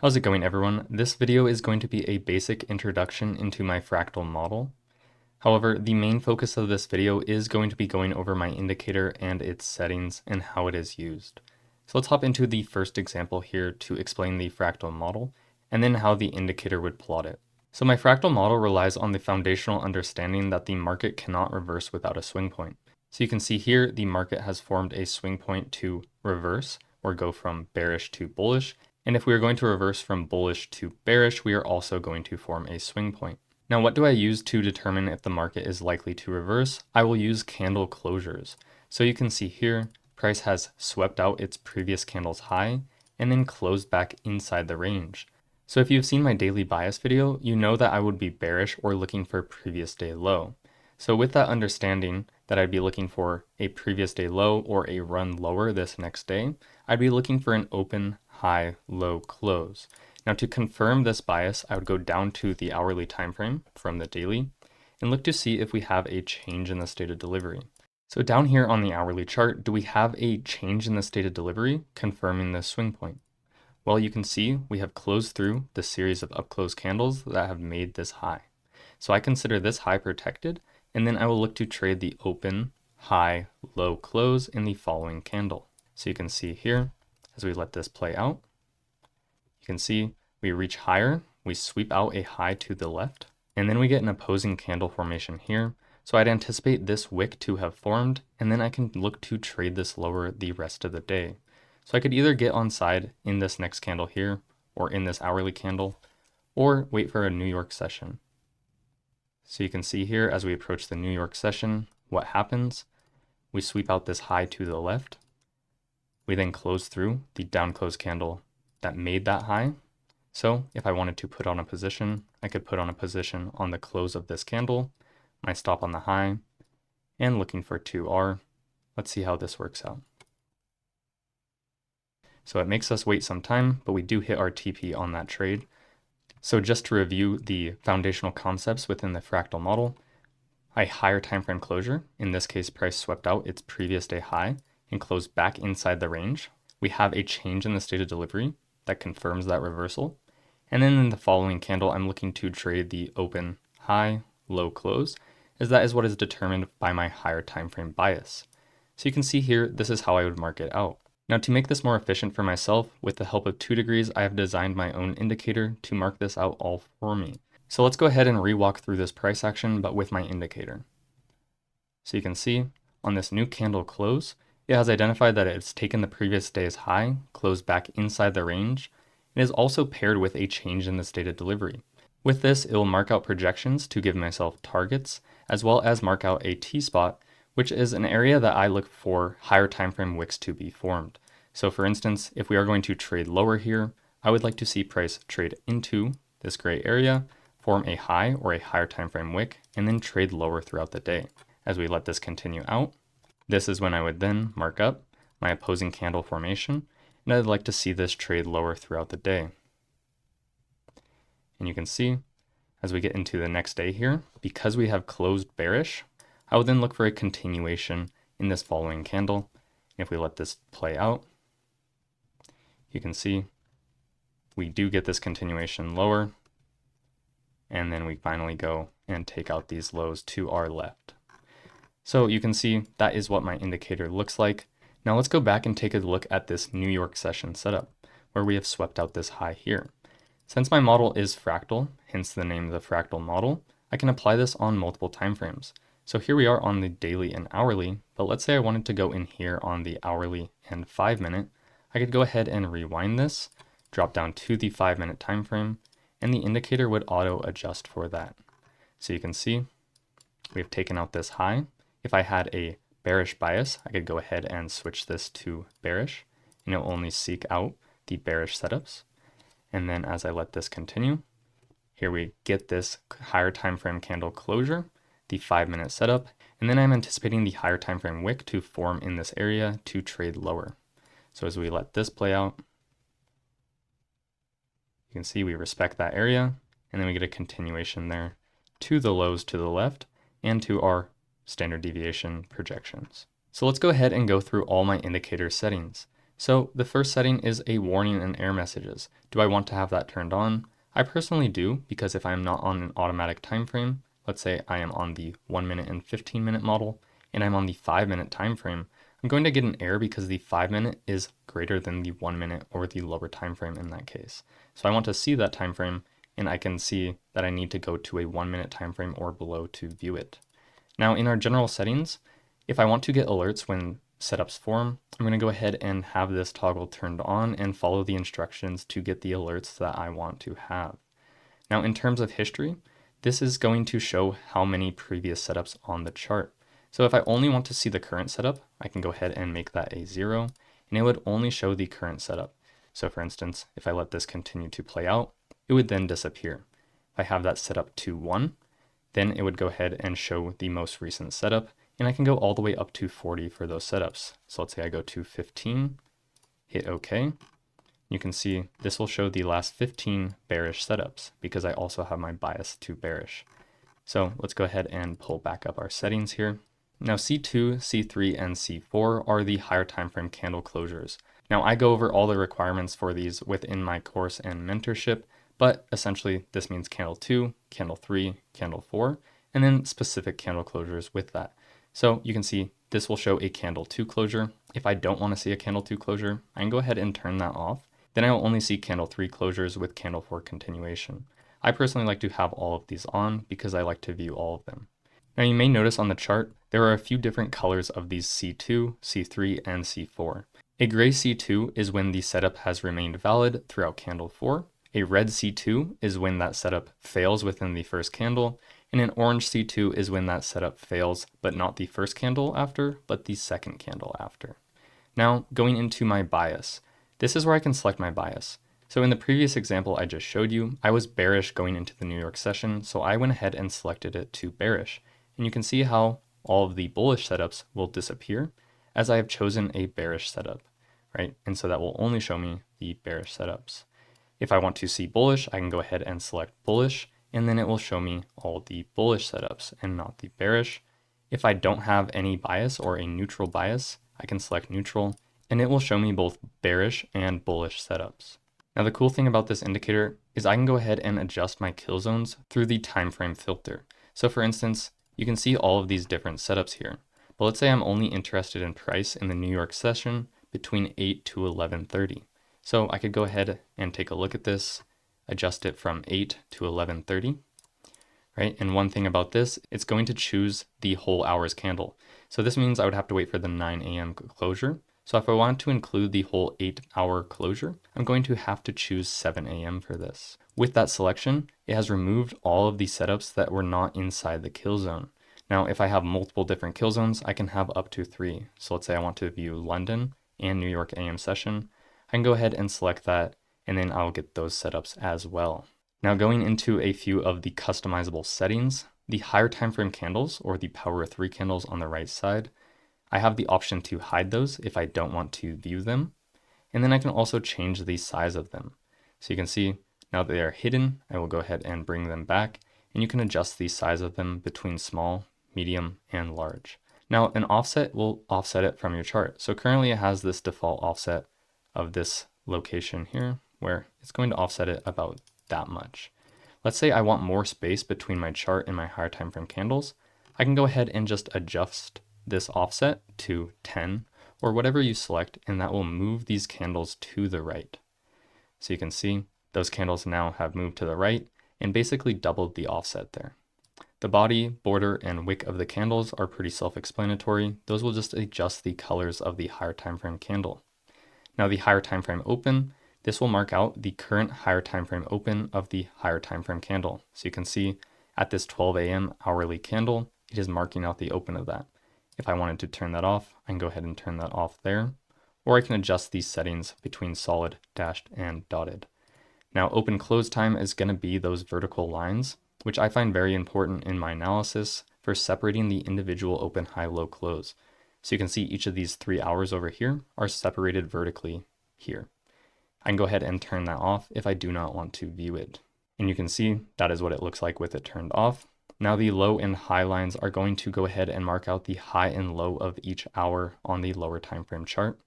How's it going, everyone? This video is going to be a basic introduction into my fractal model. However, the main focus of this video is going to be going over my indicator and its settings and how it is used. So let's hop into the first example here to explain the fractal model and then how the indicator would plot it. So my fractal model relies on the foundational understanding that the market cannot reverse without a swing point. So you can see here the market has formed a swing point to reverse or go from bearish to bullish. And if we are going to reverse from bullish to bearish, we are also going to form a swing point. Now, what do I use to determine if the market is likely to reverse? I will use candle closures. So you can see here, price has swept out its previous candle's high and then closed back inside the range. So if you've seen my daily bias video, you know that I would be bearish or looking for previous day low. So with that understanding that I'd be looking for a previous day low or a run lower this next day, I'd be looking for an open high, low, close. Now to confirm this bias, I would go down to the hourly time frame from the daily and look to see if we have a change in the state of delivery. So down here on the hourly chart, do we have a change in the state of delivery confirming this swing point? Well, you can see we have closed through the series of up-close candles that have made this high. So I consider this high protected, and then I will look to trade the open, high, low, close in the following candle. So you can see here, as we let this play out, you can see we reach higher, we sweep out a high to the left, and then we get an opposing candle formation here. So I'd anticipate this wick to have formed, and then I can look to trade this lower the rest of the day. So I could either get on side in this next candle here, or in this hourly candle, or wait for a New York session. So you can see here as we approach the New York session, what happens? We sweep out this high to the left. We then close through the down close candle that made that high. So if I wanted to put on a position, I could put on a position on the close of this candle, my stop on the high, and looking for 2R. Let's see how this works out. So it makes us wait some time, but we do hit our TP on that trade. So just to review the foundational concepts within the fractal model, a higher time frame closure, in this case price swept out its previous day high and closed back inside the range. We have a change in the state of delivery that confirms that reversal. And then in the following candle, I'm looking to trade the open high, low, close, as that is what is determined by my higher time frame bias. So you can see here, this is how I would mark it out. Now to make this more efficient for myself, with the help of 2 degrees, I have designed my own indicator to mark this out all for me. So let's go ahead and re-walk through this price action, but with my indicator. So you can see on this new candle close, it has identified that it's taken the previous day's high, closed back inside the range. It is also paired with a change in the state of delivery. With this, it will mark out projections to give myself targets, as well as mark out a T-spot, which is an area that I look for higher time frame wicks to be formed. So for instance, if we are going to trade lower here, I would like to see price trade into this gray area, form a high or a higher time frame wick, and then trade lower throughout the day. As we let this continue out, this is when I would then mark up my opposing candle formation, and I'd like to see this trade lower throughout the day. And you can see, as we get into the next day here, because we have closed bearish, I will then look for a continuation in this following candle. If we let this play out, you can see we do get this continuation lower, and then we finally go and take out these lows to our left. So you can see that is what my indicator looks like. Now let's go back and take a look at this New York session setup, where we have swept out this high here. Since my model is fractal, hence the name of the fractal model, I can apply this on multiple time frames. So here we are on the daily and hourly, but let's say I wanted to go in here on the hourly and 5-minute. I could go ahead and rewind this, drop down to the 5-minute time frame, and the indicator would auto adjust for that. So you can see we've taken out this high. If I had a bearish bias, I could go ahead and switch this to bearish, and it'll only seek out the bearish setups. And then as I let this continue, here we get this higher time frame candle closure, the 5-minute setup, and then I'm anticipating the higher time frame wick to form in this area to trade lower. So as we let this play out, you can see we respect that area, and then we get a continuation there to the lows to the left and to our standard deviation projections. So let's go ahead and go through all my indicator settings. So the first setting is a warning and error messages. Do I want to have that turned on? I personally do, because if I'm not on an automatic time frame, let's say I am on the 1 minute and 15 minute model, and I'm on the 5 minute time frame, I'm going to get an error because the 5 minute is greater than the 1 minute or the lower time frame in that case. So I want to see that time frame, and I can see that I need to go to a 1 minute time frame or below to view it. Now in our general settings, if I want to get alerts when setups form, I'm going to go ahead and have this toggle turned on and follow the instructions to get the alerts that I want to have. Now in terms of history, this is going to show how many previous setups on the chart. So if I only want to see the current setup, I can go ahead and make that a 0, and it would only show the current setup. So for instance, if I let this continue to play out, it would then disappear. If I have that set up to 1, then it would go ahead and show the most recent setup, and I can go all the way up to 40 for those setups. So let's say I go to 15, hit OK. You can see this will show the last 15 bearish setups because I also have my bias to bearish. So let's go ahead and pull back up our settings here. Now C2, C3, and C4 are the higher time frame candle closures. Now I go over all the requirements for these within my course and mentorship, but essentially this means candle 2, candle 3, candle 4, and then specific candle closures with that. So you can see this will show a candle 2 closure. If I don't want to see a candle 2 closure, I can go ahead and turn that off. Then I will only see candle 3 closures with candle 4 continuation. I personally like to have all of these on because I like to view all of them. Now you may notice on the chart, there are a few different colors of these C2, C3, and C4. A gray C2 is when the setup has remained valid throughout candle 4. A red C2 is when that setup fails within the first candle, and an orange C2 is when that setup fails, but not the first candle after, but the second candle after. Now going into my bias. This is where I can select my bias. So in the previous example I just showed you, I was bearish going into the New York session, so I went ahead and selected it to bearish. And you can see how all of the bullish setups will disappear as I have chosen a bearish setup, right? And so that will only show me the bearish setups. If I want to see bullish, I can go ahead and select bullish, and then it will show me all the bullish setups and not the bearish. If I don't have any bias or a neutral bias, I can select neutral, and it will show me both bearish and bullish setups. Now the cool thing about this indicator is I can go ahead and adjust my kill zones through the time frame filter. So for instance, you can see all of these different setups here. But let's say I'm only interested in price in the New York session between 8 to 11:30. So I could go ahead and take a look at this, adjust it from 8 to 11:30, right? And one thing about this, it's going to choose the whole hour's candle. So this means I would have to wait for the 9 a.m. closure. So if I want to include the whole 8-hour closure, I'm going to have to choose 7 a.m. for this. With that selection, it has removed all of the setups that were not inside the kill zone. Now, if I have multiple different kill zones, I can have up to 3. So let's say I want to view London and New York AM session. I can go ahead and select that, and then I'll get those setups as well. Now going into a few of the customizable settings, the higher time frame candles, or the power of 3 candles on the right side, I have the option to hide those if I don't want to view them. And then I can also change the size of them. So you can see now that they are hidden, I will go ahead and bring them back, and you can adjust the size of them between small, medium, and large. Now an offset will offset it from your chart. So currently it has this default offset of this location here, where it's going to offset it about that much. Let's say I want more space between my chart and my higher time frame candles. I can go ahead and just adjust this offset to 10 or whatever you select, and that will move these candles to the right. So you can see those candles now have moved to the right and basically doubled the offset there. The body, border, and wick of the candles are pretty self-explanatory. Those will just adjust the colors of the higher time frame candle. Now the higher time frame open, this will mark out the current higher time frame open of the higher time frame candle. So you can see at this 12 a.m. hourly candle, it is marking out the open of that. If I wanted to turn that off, I can go ahead and turn that off there, or I can adjust these settings between solid, dashed, and dotted. Now open close time is going to be those vertical lines, which I find very important in my analysis for separating the individual open, high, low, close. So you can see each of these 3 hours over here are separated vertically here. I can go ahead and turn that off if I do not want to view it. And you can see that is what it looks like with it turned off. Now the low and high lines are going to go ahead and mark out the high and low of each hour on the lower time frame chart.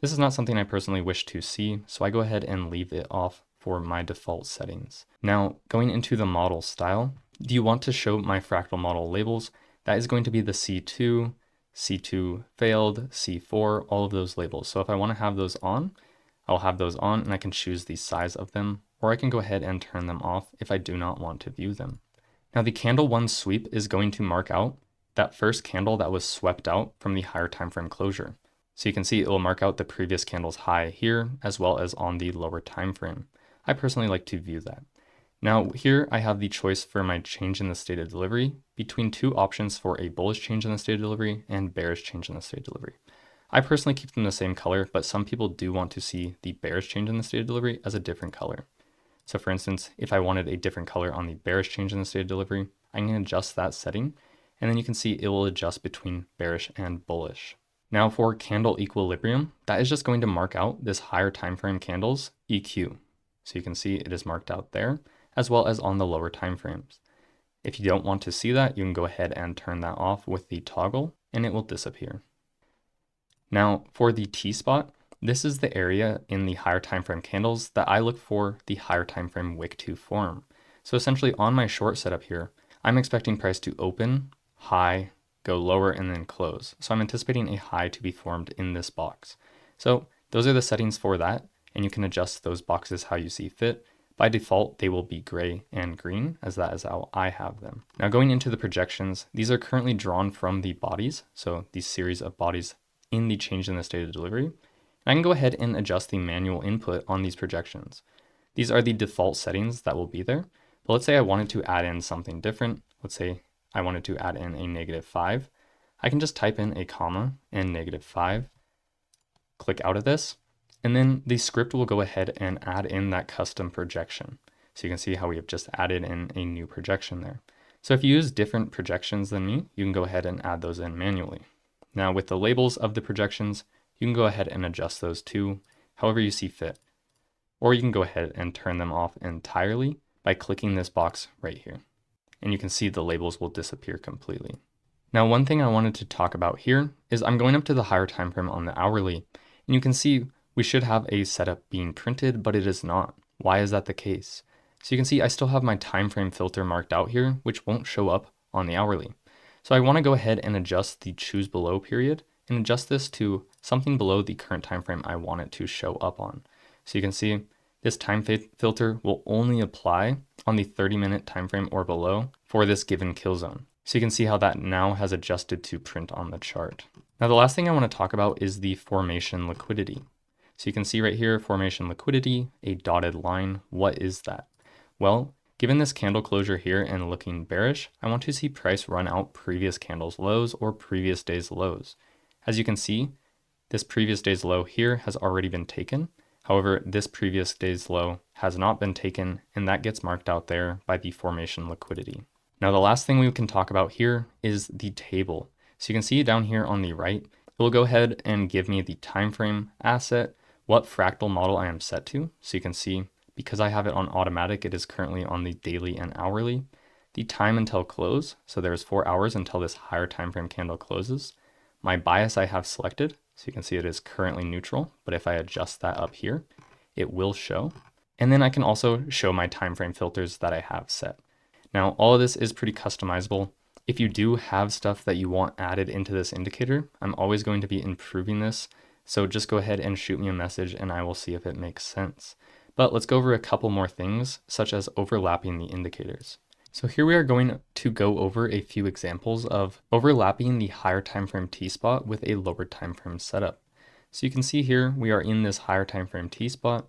This is not something I personally wish to see, so I go ahead and leave it off for my default settings. Now, going into the model style, do you want to show my fractal model labels? That is going to be the C2, C2 failed, C4, all of those labels. So if I want to have those on, I'll have those on and I can choose the size of them, or I can go ahead and turn them off if I do not want to view them. Now the candle 1 sweep is going to mark out that first candle that was swept out from the higher time frame closure. So you can see it will mark out the previous candle's high here as well as on the lower time frame. I personally like to view that. Now here I have the choice for my change in the state of delivery between two options for a bullish change in the state of delivery and bearish change in the state of delivery. I personally keep them the same color, but some people do want to see the bearish change in the state of delivery as a different color. So for instance, if I wanted a different color on the bearish change in the state of delivery, I can adjust that setting, and then you can see it will adjust between bearish and bullish. Now for candle equilibrium, that is just going to mark out this higher time frame candle's EQ. So you can see it is marked out there, as well as on the lower time frames. If you don't want to see that, you can go ahead and turn that off with the toggle, and it will disappear. Now for the T-spot, this is the area in the higher time frame candles that I look for the higher time frame wick to form. So essentially on my short setup here, I'm expecting price to open, high, go lower, and then close. So I'm anticipating a high to be formed in this box. So those are the settings for that, and you can adjust those boxes how you see fit. By default, they will be gray and green, as that is how I have them. Now going into the projections, these are currently drawn from the bodies, so these series of bodies in the change in the state of delivery. I can go ahead and adjust the manual input on these projections. These are the default settings that will be there. But let's say I wanted to add in something different. Let's say I wanted to add in a -5. I can just type in a comma and -5, click out of this, and then the script will go ahead and add in that custom projection. So you can see how we have just added in a new projection there. So if you use different projections than me, you can go ahead and add those in manually. Now with the labels of the projections, you can go ahead and adjust those too, however you see fit. Or you can go ahead and turn them off entirely by clicking this box right here. And you can see the labels will disappear completely. Now one thing I wanted to talk about here is I'm going up to the higher time frame on the hourly, and you can see we should have a setup being printed, but it is not. Why is that the case? So you can see I still have my time frame filter marked out here, which won't show up on the hourly. So I want to go ahead and adjust the choose below period and adjust this to something below the current time frame I want it to show up on. So you can see this time filter will only apply on the 30-minute time frame or below for this given kill zone. So you can see how that now has adjusted to print on the chart. Now the last thing I want to talk about is the formation liquidity. So you can see right here, formation liquidity, a dotted line. What is that? Well, given this candle closure here and looking bearish, I want to see price run out previous candles lows or previous day's lows. As you can see, this previous day's low here has already been taken. However, this previous day's low has not been taken, and that gets marked out there by the formation liquidity. Now the last thing we can talk about here is the table. So you can see down here on the right, it will go ahead and give me the time frame, asset, what fractal model I am set to. So you can see, because I have it on automatic, it is currently on the daily and hourly. The time until close, so there's 4 hours until this higher time frame candle closes. My bias I have selected, so you can see it is currently neutral, but if I adjust that up here, it will show. And then I can also show my time frame filters that I have set. Now, all of this is pretty customizable. If you do have stuff that you want added into this indicator, I'm always going to be improving this. So just go ahead and shoot me a message and I will see if it makes sense. But let's go over a couple more things, such as overlapping the indicators. So here we are going to go over a few examples of overlapping the higher time frame T-spot with a lower time frame setup. So you can see here we are in this higher time frame T-spot.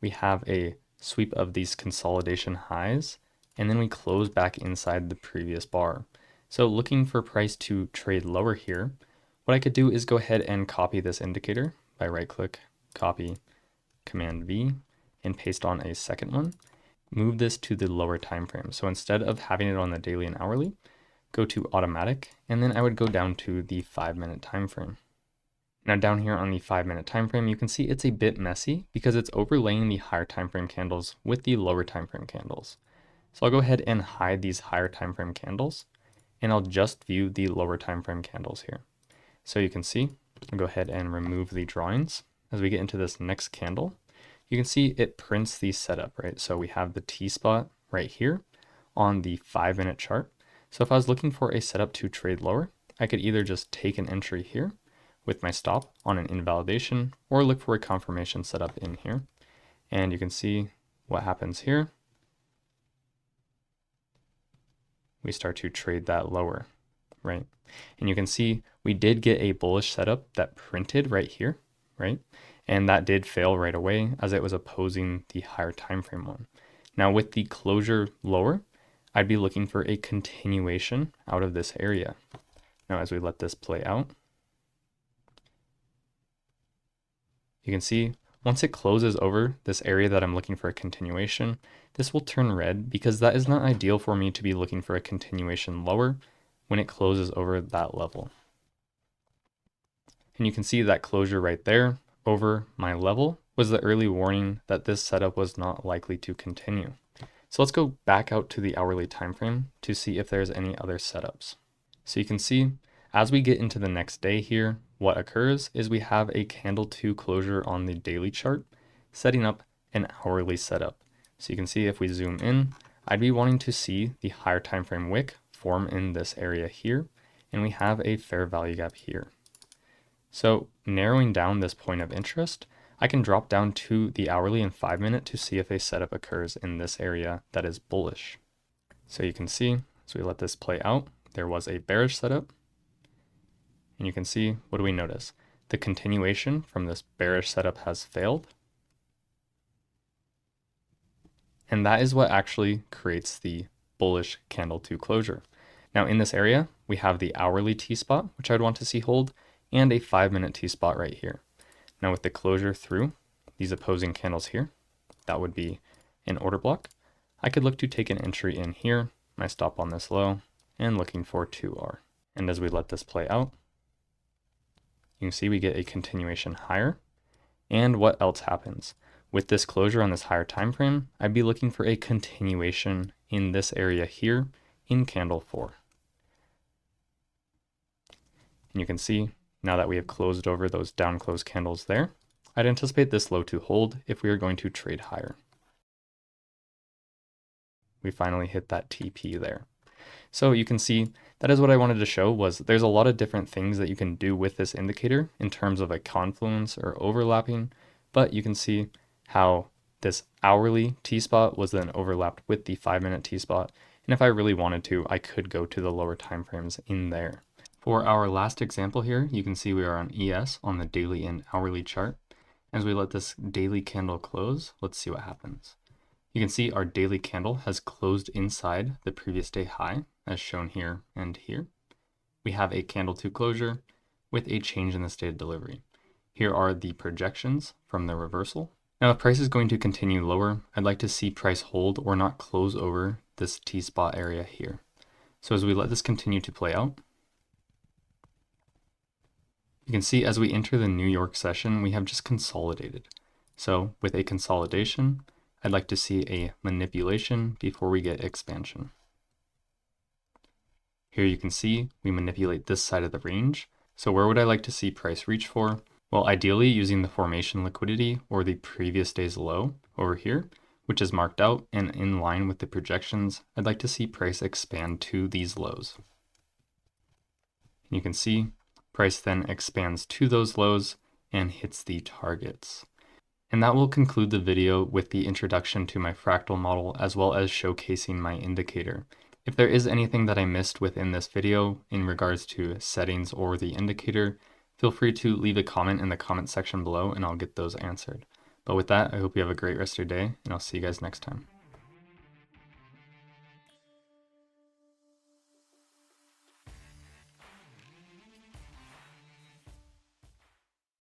We have a sweep of these consolidation highs, and then we close back inside the previous bar. So looking for price to trade lower here, what I could do is go ahead and copy this indicator by right click, copy, Command V, and paste on a second one. Move this to the lower time frame. So instead of having it on the daily and hourly, go to automatic, and then I would go down to the 5-minute time frame. Now down here on the 5-minute time frame, you can see it's a bit messy because it's overlaying the higher time frame candles with the lower time frame candles. So I'll go ahead and hide these higher time frame candles, and I'll just view the lower time frame candles here. So you can see, I'll go ahead and remove the drawings. as we get into this next candle, you can see it prints the setup, right? So we have the T-spot right here on the 5-minute chart. So if I was looking for a setup to trade lower, I could either just take an entry here with my stop on an invalidation or look for a confirmation setup in here. And you can see what happens here. We start to trade that lower, right? And you can see we did get a bullish setup that printed right here, right? And that did fail right away as it was opposing the higher time frame one. Now with the closure lower, I'd be looking for a continuation out of this area. Now as we let this play out, you can see once it closes over this area that I'm looking for a continuation, this will turn red because that is not ideal for me to be looking for a continuation lower when it closes over that level. And you can see that closure right there over my level was the early warning that this setup was not likely to continue. So let's go back out to the hourly time frame to see if there's any other setups. So you can see as we get into the next day here, what occurs is we have a candle 2 closure on the daily chart, setting up an hourly setup. So you can see if we zoom in, I'd be wanting to see the higher time frame wick form in this area here, and we have a fair value gap here. So narrowing down this point of interest, I can drop down to the hourly and 5-minute to see if a setup occurs in this area that is bullish. So you can see, as we let this play out, there was a bearish setup. And you can see, what do we notice? The continuation from this bearish setup has failed. And that is what actually creates the bullish candle 2 closure. Now in this area, we have the hourly T-spot, which I'd want to see hold, and a 5-minute T-spot right here. Now with the closure through these opposing candles here, that would be an order block. I could look to take an entry in here, my stop on this low, and looking for 2R. And as we let this play out, you can see we get a continuation higher. And what else happens? With this closure on this higher time frame, I'd be looking for a continuation in this area here in candle 4. And you can see now that we have closed over those down close candles there, I'd anticipate this low to hold if we are going to trade higher. We finally hit that TP there. So you can see that is what I wanted to show was there's a lot of different things that you can do with this indicator in terms of a confluence or overlapping, but you can see how this hourly T-spot was then overlapped with the 5-minute T-spot. And if I really wanted to, I could go to the lower time frames in there. For our last example here, you can see we are on ES on the daily and hourly chart. As we let this daily candle close, let's see what happens. You can see our daily candle has closed inside the previous day high, as shown here and here. We have a candle 2 closure with a change in the state of delivery. Here are the projections from the reversal. Now if price is going to continue lower, I'd like to see price hold or not close over this T-spot area here. So as we let this continue to play out, you can see as we enter the New York session, we have just consolidated. So with a consolidation, I'd like to see a manipulation before we get expansion. Here you can see we manipulate this side of the range. So where would I like to see price reach for? Well, ideally using the formation liquidity or the previous day's low over here, which is marked out and in line with the projections, I'd like to see price expand to these lows. And you can see price then expands to those lows and hits the targets. And that will conclude the video with the introduction to my fractal model as well as showcasing my indicator. If there is anything that I missed within this video in regards to settings or the indicator, feel free to leave a comment in the comment section below and I'll get those answered. But with that, I hope you have a great rest of your day and I'll see you guys next time.